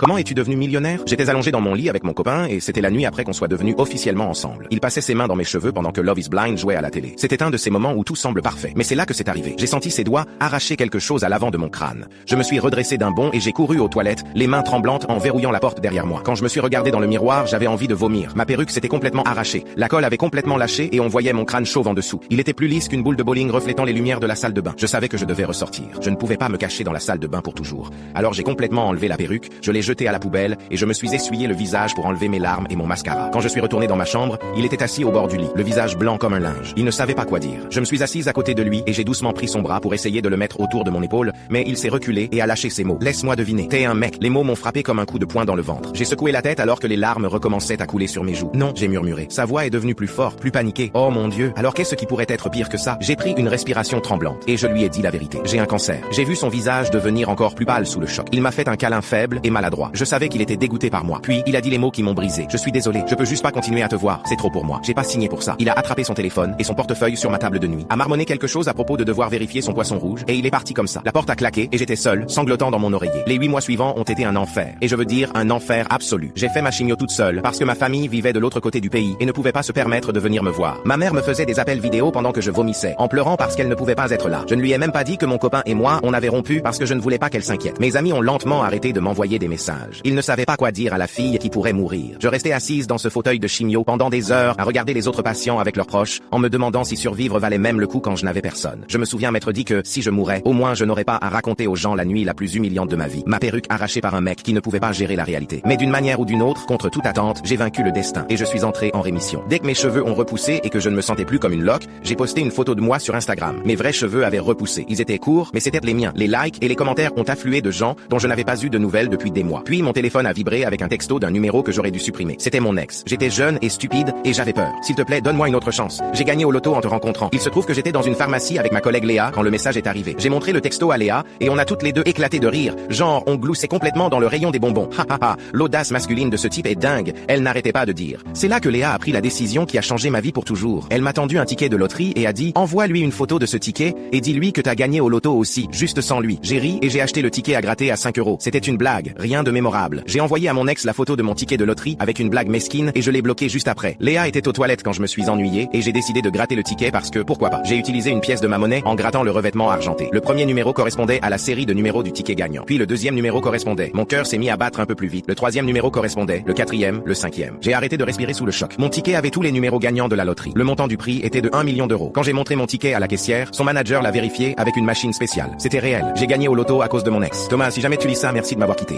Comment es-tu devenu millionnaire? J'étais allongé dans mon lit avec mon copain et c'était la nuit après qu'on soit devenus officiellement ensemble. Il passait ses mains dans mes cheveux pendant que Love is Blind jouait à la télé. C'était un de ces moments où tout semble parfait. Mais c'est là que c'est arrivé. J'ai senti ses doigts arracher quelque chose à l'avant de mon crâne. Je me suis redressé d'un bond et j'ai couru aux toilettes, les mains tremblantes en verrouillant la porte derrière moi. Quand je me suis regardé dans le miroir, j'avais envie de vomir. Ma perruque s'était complètement arrachée. La colle avait complètement lâché et on voyait mon crâne chauve en dessous. Il était plus lisse qu'une boule de bowling reflétant les lumières de la salle de bain. Je savais que je devais ressortir. Je ne pouvais pas me cacher dans la salle de bain pour toujours. Alors j'ai complètement enlevé la perruque, je l'ai jetée à la poubelle et je me suis essuyé le visage pour enlever mes larmes et mon mascara. Quand je suis retourné dans ma chambre, il était assis au bord du lit, le visage blanc comme un linge. Il ne savait pas quoi dire. Je me suis assise à côté de lui et j'ai doucement pris son bras pour essayer de le mettre autour de mon épaule, mais il s'est reculé et a lâché ces mots. Laisse-moi deviner. T'es un mec. Les mots m'ont frappé comme un coup de poing dans le ventre. J'ai secoué la tête alors que les larmes recommençaient à couler sur mes joues. Non, j'ai murmuré. Sa voix est devenue plus forte, plus paniquée. Oh mon Dieu. Alors qu'est-ce qui pourrait être pire que ça? J'ai pris une respiration tremblante et je lui ai dit la vérité. J'ai un cancer. J'ai vu son visage devenir encore plus pâle sous le choc. Il m'a fait un câlin faible et maladroit. Je savais qu'il était dégoûté par moi. Puis, il a dit les mots qui m'ont brisé. Je suis désolé, je peux juste pas continuer à te voir, c'est trop pour moi. J'ai pas signé pour ça. Il a attrapé son téléphone et son portefeuille sur ma table de nuit, a marmonné quelque chose à propos de devoir vérifier son poisson rouge, et il est parti comme ça. La porte a claqué et j'étais seul, sanglotant dans mon oreiller. Les 8 mois suivants ont été un enfer. Et je veux dire un enfer absolu. J'ai fait ma chimio toute seule, parce que ma famille vivait de l'autre côté du pays et ne pouvait pas se permettre de venir me voir. Ma mère me faisait des appels vidéo pendant que je vomissais, en pleurant parce qu'elle ne pouvait pas être là. Je ne lui ai même pas dit que mon copain et moi, on avait rompu parce que je ne voulais pas qu'elle s'inquiète. Mes amis ont lentement arrêté de m'envoyer des messages. Ils ne savaient pas quoi dire à la fille qui pourrait mourir. Je restais assise dans ce fauteuil de chimio pendant des heures à regarder les autres patients avec leurs proches, en me demandant si survivre valait même le coup quand je n'avais personne. Je me souviens m'être dit que, si je mourais, au moins je n'aurais pas à raconter aux gens la nuit la plus humiliante de ma vie. Ma perruque arrachée par un mec qui ne pouvait pas gérer la réalité. Mais d'une manière ou d'une autre, contre toute attente, j'ai vaincu le destin et je suis entré en rémission. Dès que mes cheveux ont repoussé et que je ne me sentais plus comme une loque, j'ai posté une photo de moi sur Instagram. Mes vrais cheveux avaient repoussé. Ils étaient courts, mais c'était les miens. Les likes et les commentaires ont afflué de gens dont je n'avais pas eu de nouvelles depuis des mois. Puis mon téléphone a vibré avec un texto d'un numéro que j'aurais dû supprimer. C'était mon ex. J'étais jeune et stupide et j'avais peur. S'il te plaît, donne-moi une autre chance. J'ai gagné au loto en te rencontrant. Il se trouve que j'étais dans une pharmacie avec ma collègue Léa quand le message est arrivé. J'ai montré le texto à Léa et on a toutes les deux éclaté de rire. Genre, on gloussait complètement dans le rayon des bonbons. Ha ha ha. L'audace masculine de ce type est dingue. Elle n'arrêtait pas de dire. C'est là que Léa a pris la décision qui a changé ma vie pour toujours. Elle m'a tendu un ticket de loterie et a dit, envoie-lui une photo de ce ticket et dis-lui que t'as gagné au loto aussi, juste sans lui. J'ai ri et j'ai acheté le ticket à gratter à 5 €. C'était une blague, rien de mémorable. J'ai envoyé à mon ex la photo de mon ticket de loterie avec une blague mesquine et je l'ai bloqué juste après. Léa était aux toilettes quand je me suis ennuyé et j'ai décidé de gratter le ticket parce que, pourquoi pas. J'ai utilisé une pièce de ma monnaie en grattant le revêtement argenté. Le premier numéro correspondait à la série de numéros du ticket gagnant. Puis le deuxième numéro correspondait. Mon cœur s'est mis à battre un peu plus vite. Le troisième numéro correspondait. Le quatrième, le cinquième. J'ai arrêté de respirer sous le choc. Mon ticket avait tous les numéros gagnants de la loterie. Le montant du prix était de 1 million d'euros. Quand j'ai montré mon ticket à la caissière, son manager l'a vérifié avec une machine spéciale. C'était réel. J'ai gagné au loto à cause de mon ex. Thomas, si jamais tu lis ça, merci de m'avoir quitté.